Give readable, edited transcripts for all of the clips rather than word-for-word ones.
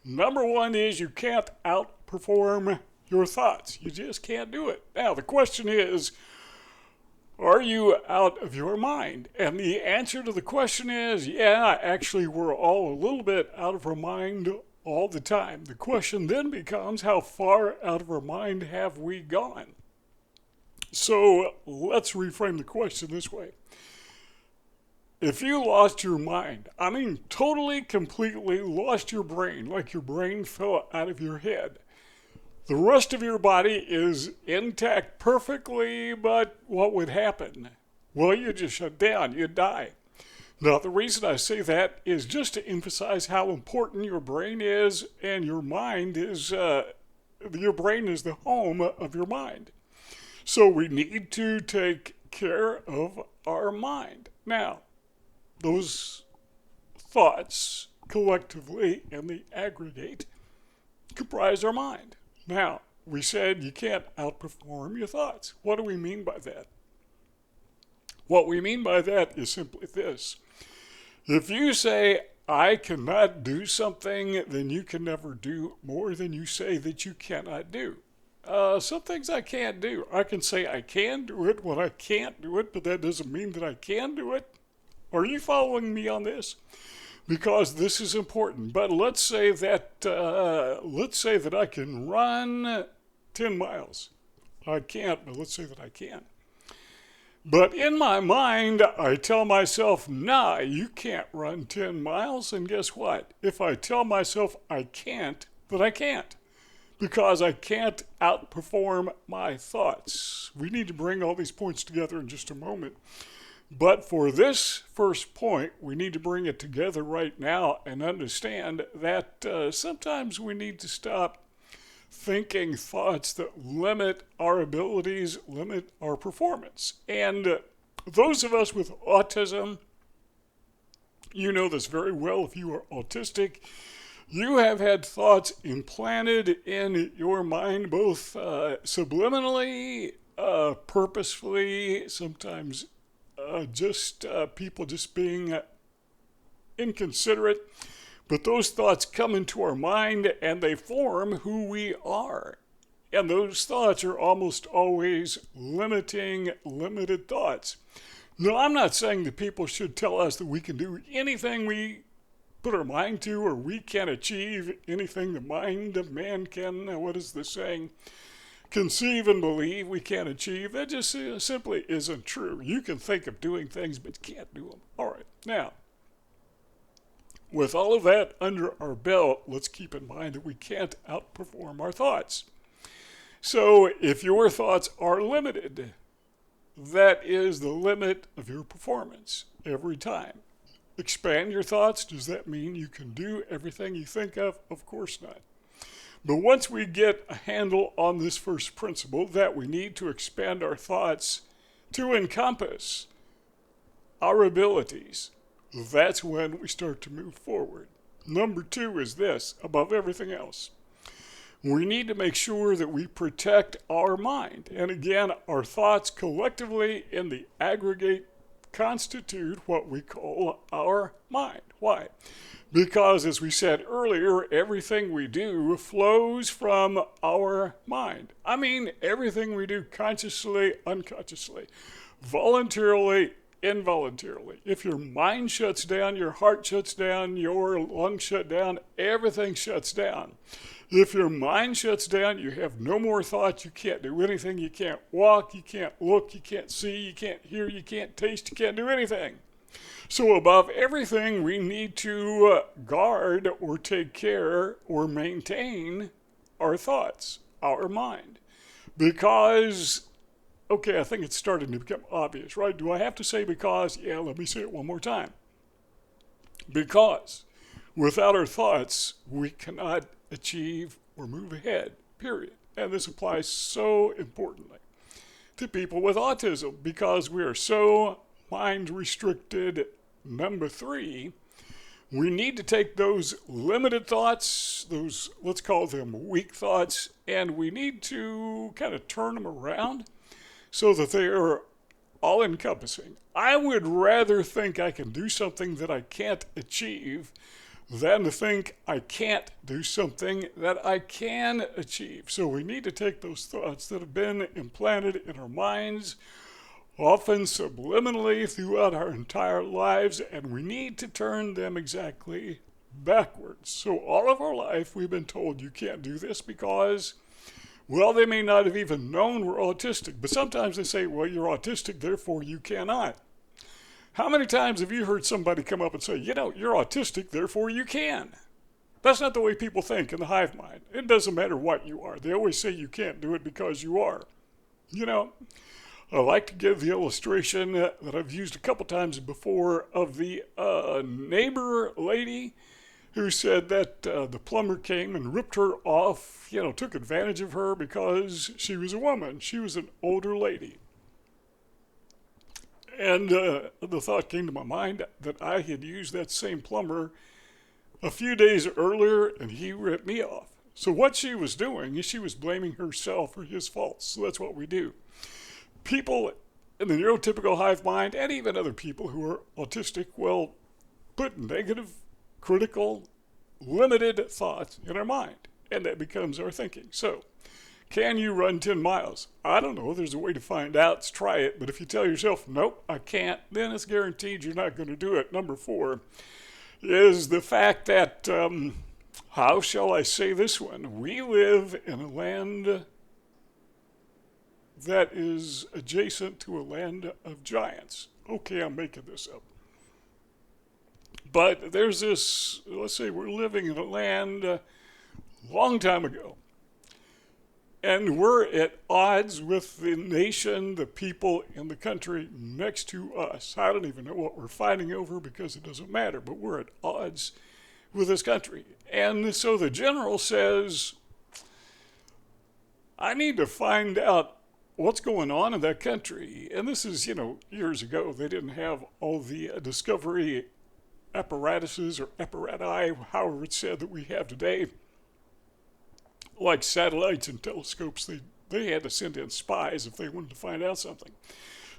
Number one is you can't outperform your thoughts. You just can't do it. Now, the question is, are you out of your mind? And the answer to the question is, yeah, actually, we're all a little bit out of our mind all the time. The question then becomes, how far out of our mind have we gone? So let's reframe the question this way. If you lost your mind, I mean totally, completely lost your brain, like your brain fell out of your head, the rest of your body is intact perfectly, but what would happen? Well, you just shut down, you'd die. Now, the reason I say that is just to emphasize how important your brain is, and your mind is, your brain is the home of your mind. So we need to take care of our mind. Now, those thoughts collectively in the aggregate comprise our mind. Now, we said you can't outperform your thoughts. What do we mean by that? What we mean by that is simply this. If you say, I cannot do something, then you can never do more than you say that you cannot do. Some things I can't do. I can say I can do it when I can't do it, but that doesn't mean that I can do it. Are you following me on this? Because this is important. But let's say that I can run 10 miles. I can't, but let's say that I can. But in my mind, I tell myself, nah, you can't run 10 miles. And guess what? If I tell myself I can't, then I can't. Because I can't outperform my thoughts. We need to bring all these points together in just a moment. But for this first point, we need to bring it together right now and understand that sometimes we need to stop thinking thoughts that limit our abilities, limit our performance. And those of us with autism, you know this very well if you are autistic. You have had thoughts implanted in your mind, both subliminally, purposefully, sometimes people just being inconsiderate. But those thoughts come into our mind and they form who we are. And those thoughts are almost always limited thoughts. No, I'm not saying that people should tell us that we can do anything we put our mind to, or we can achieve anything the mind of man can, what is the saying, conceive and believe we can't achieve. That just simply isn't true. You can think of doing things, but you can't do them. All right, now, with all of that under our belt, let's keep in mind that we can't outperform our thoughts. So if your thoughts are limited, that is the limit of your performance every time. Expand your thoughts. Does that mean you can do everything you think of? Of course not. But once we get a handle on this first principle, that we need to expand our thoughts to encompass our abilities, that's when we start to move forward. Number two is this, above everything else. We need to make sure that we protect our mind. And again, our thoughts collectively in the aggregate constitute what we call our mind. Why? Because, as we said earlier, everything we do flows from our mind. I mean, everything we do consciously, unconsciously, voluntarily, involuntarily. If your mind shuts down, your heart shuts down, your lungs shut down, everything shuts down. If your mind shuts down, you have no more thoughts, you can't do anything, you can't walk, you can't look, you can't see, you can't hear, you can't taste, you can't do anything. So above everything, we need to guard or take care or maintain our thoughts, our mind. Because, okay, I think it's starting to become obvious, right? Do I have to say because? Yeah, let me say it one more time. Because without our thoughts, we cannot achieve or move ahead, period. And this applies so importantly to people with autism because we are so mind restricted. Number three, we need to take those limited thoughts, those, let's call them weak thoughts, and we need to kind of turn them around so that they are all encompassing. I would rather think I can do something that I can't achieve than to think I can't do something that I can achieve. So we need to take those thoughts that have been implanted in our minds, often subliminally throughout our entire lives, and we need to turn them exactly backwards. So all of our life we've been told you can't do this because, well, they may not have even known we're autistic, but sometimes they say, well, you're autistic, therefore you cannot. How many times have you heard somebody come up and say, you know, you're autistic, therefore you can? That's not the way people think in the hive mind. It doesn't matter what you are. They always say you can't do it because you are. You know, I like to give the illustration that I've used a couple times before of the neighbor lady who said that the plumber came and ripped her off, you know, took advantage of her because she was a woman. She was an older lady. And the thought came to my mind that I had used that same plumber a few days earlier and he ripped me off. So what she was doing is she was blaming herself for his faults. So that's what we do. People in the neurotypical hive mind, and even other people who are autistic, will put negative, critical, limited thoughts in our mind, and that becomes our thinking. So, can you run 10 miles? I don't know. There's a way to find out. Let's try it. But if you tell yourself, nope, I can't, then it's guaranteed you're not going to do it. Number 4 is the fact that, how shall I say this one? We live in a land that is adjacent to a land of giants. Okay, I'm making this up. But there's this, let's say we're living in a land a long time ago. And we're at odds with the nation, the people in the country next to us. I don't even know what we're fighting over because it doesn't matter, but we're at odds with this country. And so the general says, I need to find out what's going on in that country. And this is, you know, years ago. They didn't have all the discovery apparatuses or apparati, however it's said, that we have today. Like satellites and telescopes, they had to send in spies if they wanted to find out something.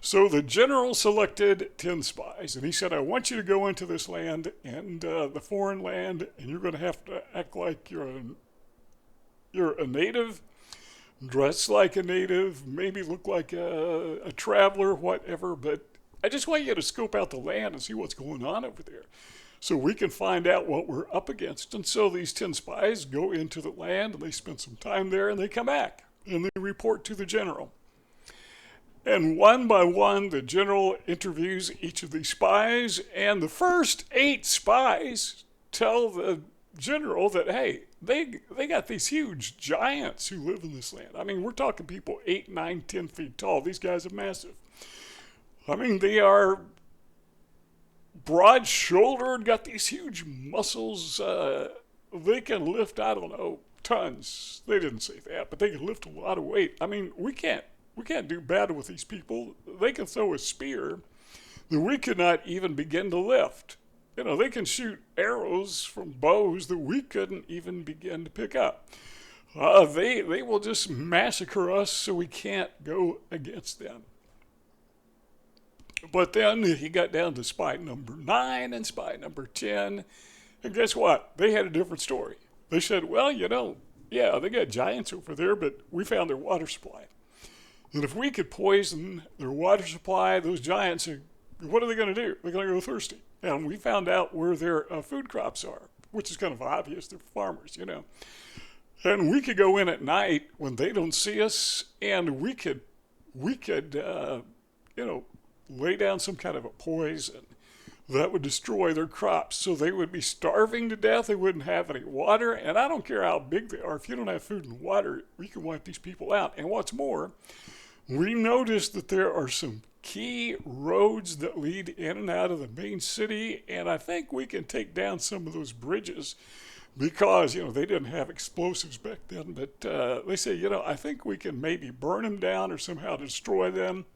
So the general selected 10 spies, and he said, I want you to go into this land, and the foreign land, and you're going to have to act like you're a native, dress like a native, maybe look like a traveler, whatever, but I just want you to scope out the land and see what's going on over there so we can find out what we're up against. And so these 10 spies go into the land, and they spend some time there, and they come back, and they report to the general. And one by one, the general interviews each of these spies, and the first 8 spies tell the general that, hey, they got these huge giants who live in this land. I mean, we're talking people 8, 9, 10 feet tall. These guys are massive. I mean, they are broad-shouldered, got these huge muscles. They can lift, I don't know, tons. They didn't say that, but they can lift a lot of weight. I mean, we can't do battle with these people. They can throw a spear that we could not even begin to lift. You know, they can shoot arrows from bows that we couldn't even begin to pick up. They will just massacre us, so we can't go against them. But then he got down to spy number 9 and spy number 10. And guess what? They had a different story. They said, well, you know, yeah, they got giants over there, but we found their water supply. And if we could poison their water supply, those giants, what are they going to do? They're going to go thirsty. And we found out where their food crops are, which is kind of obvious. They're farmers, you know. And we could go in at night when they don't see us, and we could, you know, lay down some kind of a poison that would destroy their crops. So they would be starving to death. They wouldn't have any water. And I don't care how big they are. If you don't have food and water, we can wipe these people out. And what's more, we noticed that there are some key roads that lead in and out of the main city. And I think we can take down some of those bridges because, you know, they didn't have explosives back then. But they say, you know, I think we can maybe burn them down or somehow destroy them.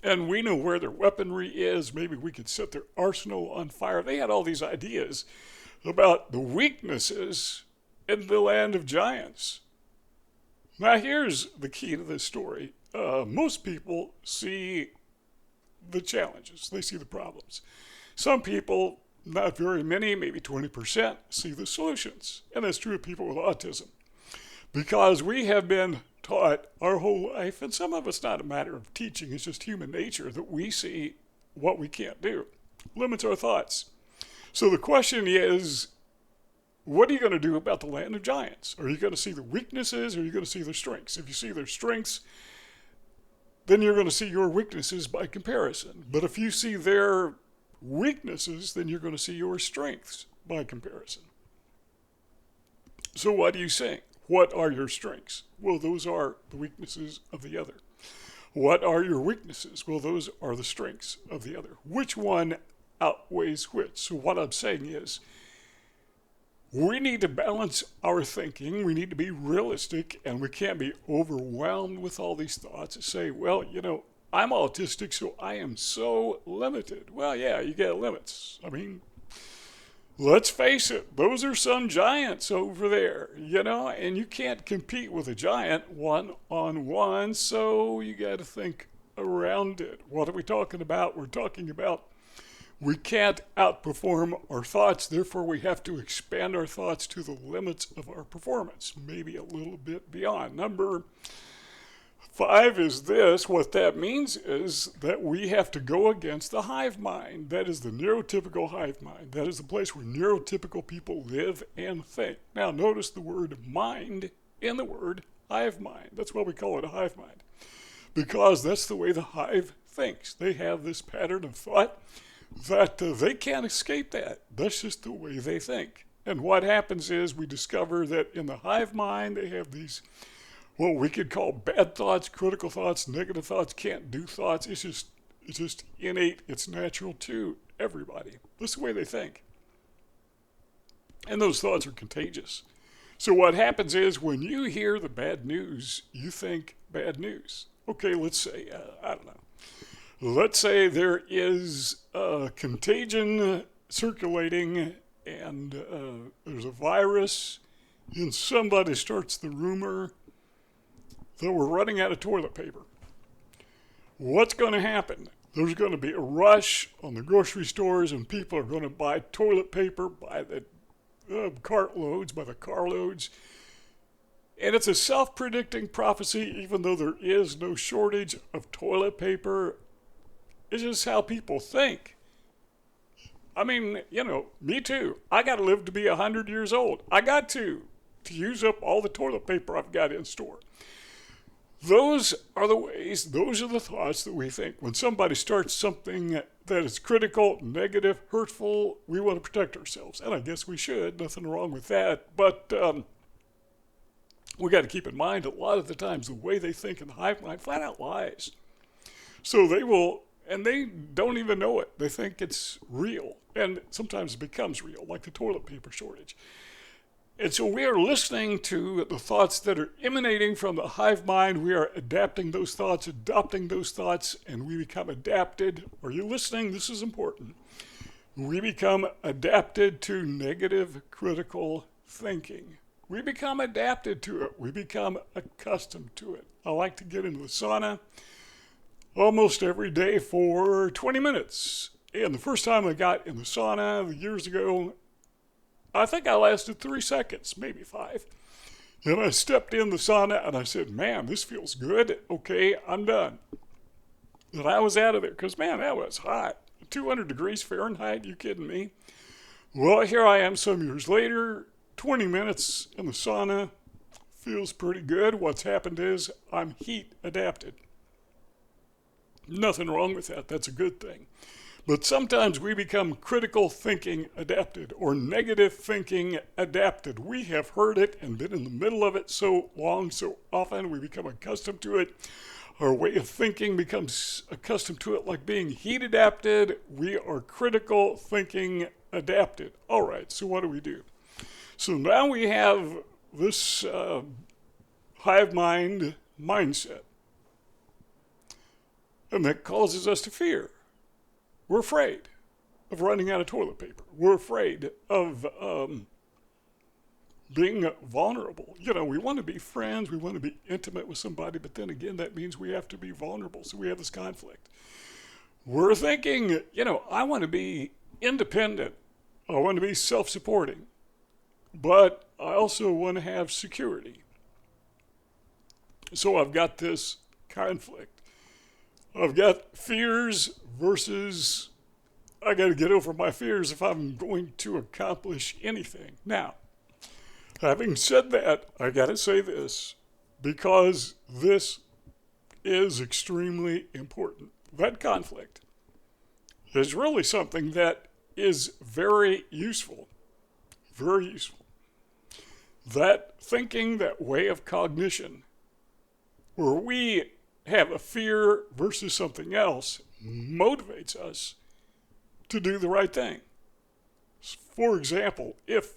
And we know where their weaponry is. Maybe we could set their arsenal on fire. They had all these ideas about the weaknesses in the land of giants. Now, here's the key to this story. Most people see the challenges. They see the problems. Some people not very many, maybe 20%, see the solutions. And that's true of people with autism. Because we have been taught our whole life, and some of it's not a matter of teaching, it's just human nature, that we see what we can't do. Limits our thoughts. So the question is, what are you going to do about the land of giants? Are you going to see the weaknesses, or are you going to see their strengths? If you see their strengths, then you're going to see your weaknesses by comparison. But if you see their weaknesses, then you're going to see your strengths by comparison. So what do you say? What are your strengths? Well, those are the weaknesses of the other. What are your weaknesses? Well, those are the strengths of the other. Which one outweighs which? So what I'm saying is, we need to balance our thinking. We need to be realistic, and we can't be overwhelmed with all these thoughts and say, well, I'm autistic, so I am so limited. Well, yeah, you get limits. I mean, let's face it, those are some giants over there, and you can't compete with a giant one-on-one, so you got to think around it. What are we talking about? We're talking about we can't outperform our thoughts, therefore we have to expand our thoughts to the limits of our performance, maybe a little bit beyond. Number 5 is this. What that means is that we have to go against the hive mind. That is the neurotypical hive mind. That is the place where neurotypical people live and think. Now notice the word mind in the word hive mind. That's why we call it a hive mind, because that's the way the hive thinks. They have this pattern of thought that they can't escape that. That's just the way they think. And what happens is we discover that in the hive mind, they have these, what we could call bad thoughts, critical thoughts, negative thoughts, can't do thoughts. It's just innate. It's natural to everybody. That's the way they think. And those thoughts are contagious. So what happens is when you hear the bad news, you think bad news. Okay, let's say, I don't know. Let's say there is a contagion circulating and there's a virus, and somebody starts the rumor that we're running out of toilet paper. What's going to happen? There's going to be a rush on the grocery stores, and people are going to buy toilet paper by the cartloads, by the carloads. And it's a self-predicting prophecy, even though there is no shortage of toilet paper. It's just how people think. I mean, me too. I got to live to be 100 years old. I got to use up all the toilet paper I've got in store. Those are the ways, those are the thoughts that we think. When somebody starts something that is critical, negative, hurtful, we want to protect ourselves. And I guess we should. Nothing wrong with that. But we got to keep in mind a lot of the times the way they think in the hive mind flat out lies. So they will. And they don't even know it. They think it's real. And sometimes it becomes real, like the toilet paper shortage. And so we are listening to the thoughts that are emanating from the hive mind. We are adapting those thoughts, adopting those thoughts, and we become adapted. Are you listening? This is important. We become adapted to negative, critical thinking. We become adapted to it. We become accustomed to it. I like to get into the sauna almost every day for 20 minutes. And the first time I got in the sauna years ago, I think I lasted 3 seconds, maybe 5. And I stepped in the sauna and I said, man, this feels good. Okay, I'm done. And I was out of there because, man, that was hot. 200 degrees Fahrenheit, you kidding me? Well, here I am some years later, 20 minutes in the sauna, feels pretty good. What's happened is I'm heat adapted. Nothing wrong with that. That's a good thing. But sometimes we become critical thinking adapted or negative thinking adapted. We have heard it and been in the middle of it so long, so often, we become accustomed to it. Our way of thinking becomes accustomed to it, like being heat adapted. We are critical thinking adapted. All right, so what do? So now we have this hive mind mindset. And that causes us to fear. We're afraid of running out of toilet paper. We're afraid of being vulnerable. We want to be friends. We want to be intimate with somebody. But then again, that means we have to be vulnerable. So we have this conflict. We're thinking, I want to be independent. I want to be self-supporting, but I also want to have security. So I've got this conflict. I've got fears versus I got to get over my fears if I'm going to accomplish anything. Now, having said that, I got to say this because this is extremely important. That conflict is really something that is very useful. Very useful. That thinking, that way of cognition, where we have a fear versus something else, motivates us to do the right thing. For example, if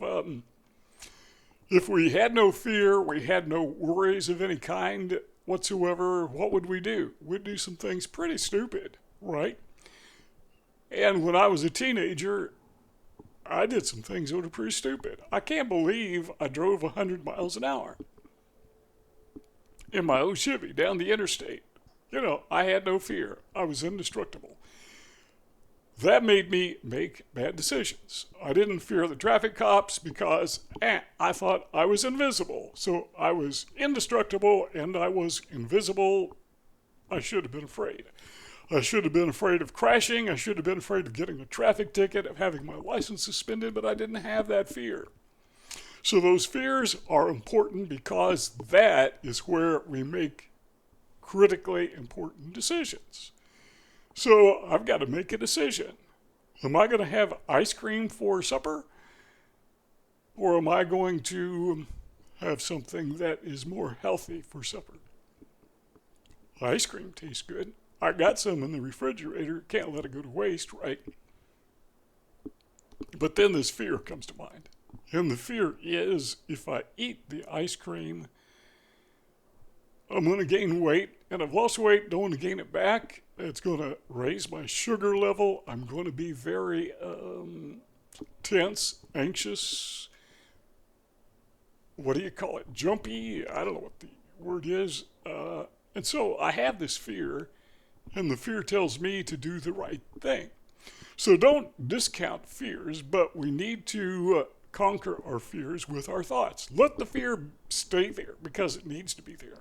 we had no fear, we had no worries of any kind whatsoever, what would we do? We'd do some things pretty stupid, right? And when I was a teenager, I did some things that were pretty stupid. I can't believe I drove 100 miles an hour in my old Chevy down the interstate. You know, I had no fear. I was indestructible. That made me make bad decisions. I didn't fear the traffic cops because I thought I was invisible. So I was indestructible and I was invisible. I should have been afraid. I should have been afraid of crashing. I should have been afraid of getting a traffic ticket, of having my license suspended, but I didn't have that fear. So those fears are important because that is where we make critically important decisions. So I've got to make a decision. Am I going to have ice cream for supper? Or am I going to have something that is more healthy for supper? Ice cream tastes good. I got some in the refrigerator. Can't let it go to waste, right? But then this fear comes to mind. And the fear is if I eat the ice cream, I'm going to gain weight. And I've lost weight, don't want to gain it back. It's going to raise my sugar level. I'm going to be very tense, anxious. What do you call it? Jumpy? I don't know what the word is. And so I have this fear, and the fear tells me to do the right thing. So don't discount fears, but we need to conquer our fears with our thoughts. Let the fear stay there because it needs to be there.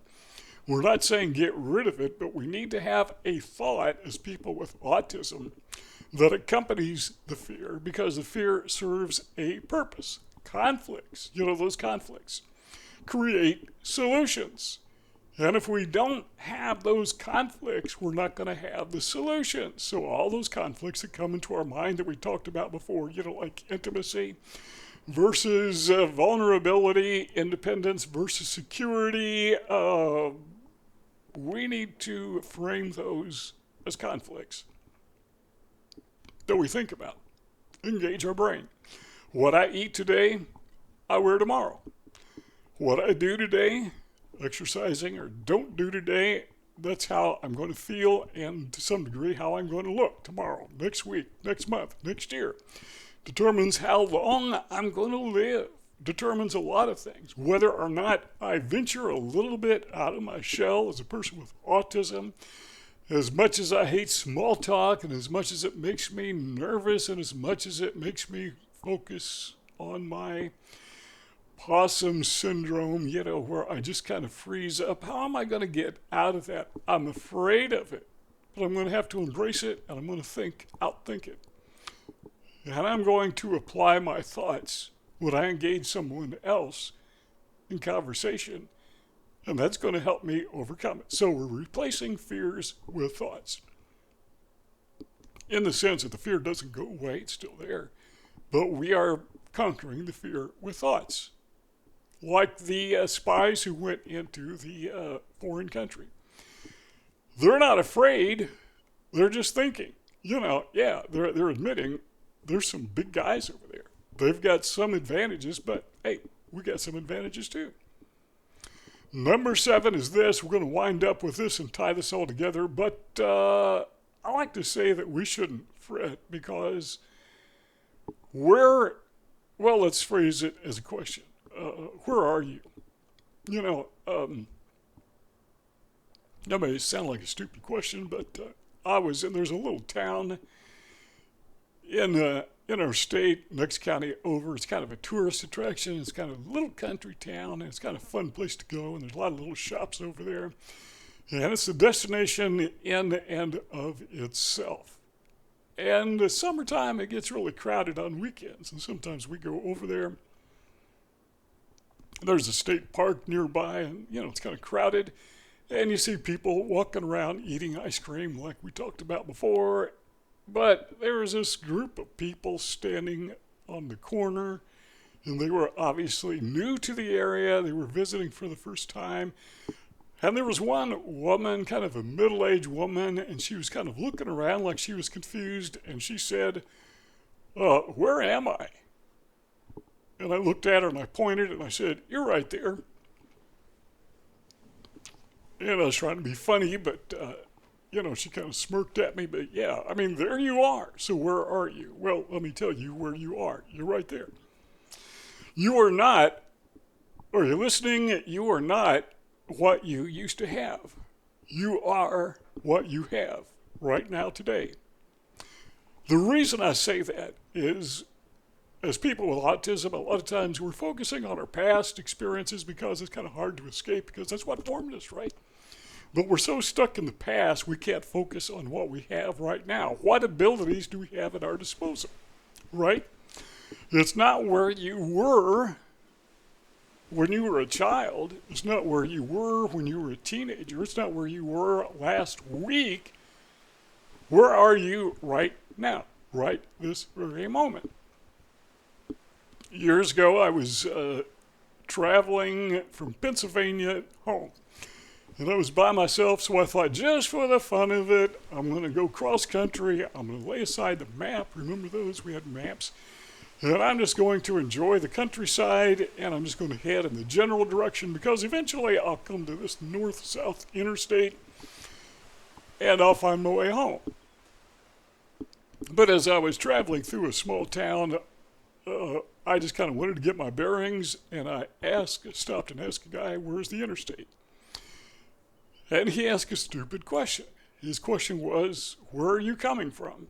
We're not saying get rid of it, but we need to have a thought as people with autism that accompanies the fear because the fear serves a purpose. Conflicts, those conflicts create solutions. And if we don't have those conflicts, we're not going to have the solutions. So all those conflicts that come into our mind that we talked about before, like intimacy versus vulnerability, independence versus security, we need to frame those as conflicts that we think about. Engage our brain. What I eat today, I wear tomorrow. What I do today, exercising or don't do today, that's how I'm going to feel and to some degree how I'm going to look tomorrow, next week, next month, next year. Determines how long I'm going to live. Determines a lot of things. Whether or not I venture a little bit out of my shell as a person with autism, as much as I hate small talk and as much as it makes me nervous and as much as it makes me focus on my possum syndrome, where I just kind of freeze up. How am I going to get out of that? I'm afraid of it, but I'm going to have to embrace it and I'm going to outthink it. And I'm going to apply my thoughts when I engage someone else in conversation, and that's going to help me overcome it. So we're replacing fears with thoughts. In the sense that the fear doesn't go away, it's still there, but we are conquering the fear with thoughts. Like the spies who went into the foreign country. They're not afraid, they're just thinking. They're admitting there's some big guys over there. They've got some advantages, but hey, we got some advantages too. Number 7 is this. We're going to wind up with this and tie this all together, but I like to say that we shouldn't fret because let's phrase it as a question. Where are you? That may sound like a stupid question, but there's a little town in in our state, next county over. It's kind of a tourist attraction. It's kind of a little country town, and it's kind of a fun place to go, and there's a lot of little shops over there. And it's a destination in and of itself. And the summertime, it gets really crowded on weekends, and sometimes we go over there. There's a state park nearby, and it's kind of crowded, and you see people walking around eating ice cream like we talked about before. But there was this group of people standing on the corner, and they were obviously new to the area. They were visiting for the first time. And there was one woman, kind of a middle-aged woman, and she was kind of looking around like she was confused, and she said, where am I? And I looked at her and I pointed and I said, you're right there. And I was trying to be funny, but, she kind of smirked at me. But yeah, I mean, there you are. So where are you? Well, let me tell you where you are. You're right there. You are not, are you listening? You are not what you used to have. You are what you have right now today. The reason I say that is, as people with autism, a lot of times we're focusing on our past experiences because it's kind of hard to escape, because that's what formed us, right? But we're so stuck in the past, we can't focus on what we have right now. What abilities do we have at our disposal, right? It's not where you were when you were a child. It's not where you were when you were a teenager. It's not where you were last week. Where are you right now, right this very moment? Years ago, I was traveling from Pennsylvania home. And I was by myself, so I thought, just for the fun of it, I'm going to go cross country. I'm going to lay aside the map. Remember those? We had maps. And I'm just going to enjoy the countryside, and I'm just going to head in the general direction, because eventually I'll come to this north-south interstate, and I'll find my way home. But as I was traveling through a small town, I just kind of wanted to get my bearings, and I stopped and asked a guy, where's the interstate? And he asked a stupid question. His question was, where are you coming from?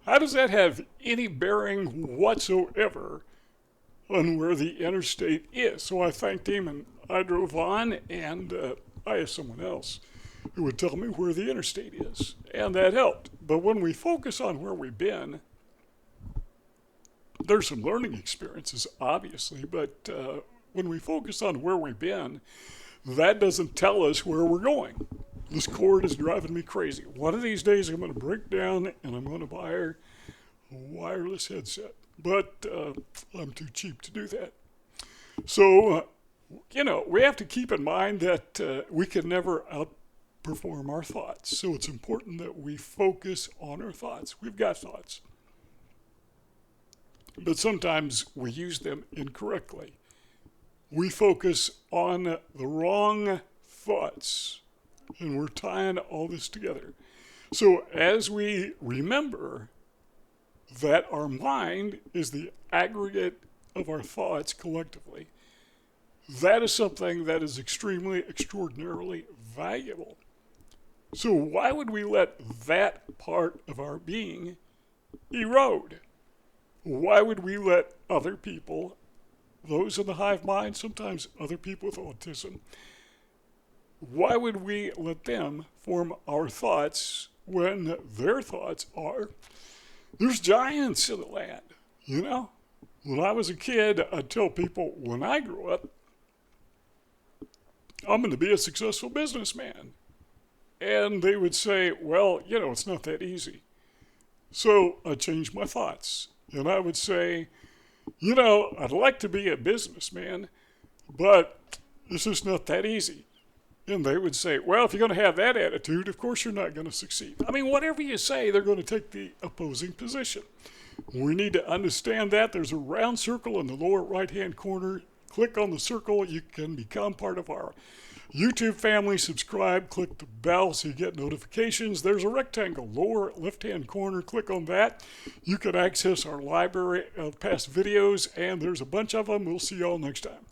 How does that have any bearing whatsoever on where the interstate is? So I thanked him, and I drove on, and I asked someone else who would tell me where the interstate is, and that helped. But when we focus on where we've been, there's some learning experiences, obviously, but when we focus on where we've been, that doesn't tell us where we're going. This cord is driving me crazy. One of these days I'm going to break down and I'm going to buy a wireless headset. But I'm too cheap to do that. So, we have to keep in mind that we can never outperform our thoughts. So it's important that we focus on our thoughts. We've got thoughts. But sometimes we use them incorrectly. We focus on the wrong thoughts, and we're tying all this together. So as we remember that our mind is the aggregate of our thoughts collectively, that is something that is extremely, extraordinarily valuable. So why would we let that part of our being erode? Why would we let other people, those in the hive mind, sometimes other people with autism, why would we let them form our thoughts when their thoughts are, there's giants in the land, When I was a kid, I'd tell people, when I grow up, I'm going to be a successful businessman. And they would say, well, it's not that easy. So I changed my thoughts. And I would say, I'd like to be a businessman, but it's just not that easy. And they would say, well, if you're going to have that attitude, of course you're not going to succeed. I mean, whatever you say, they're going to take the opposing position. We need to understand that. There's a round circle in the lower right-hand corner. Click on the circle. You can become part of our YouTube family. Subscribe. Click the bell so you get notifications. There's a rectangle, lower left-hand corner. Click on that. You can access our library of past videos, and there's a bunch of them. We'll see you all next time.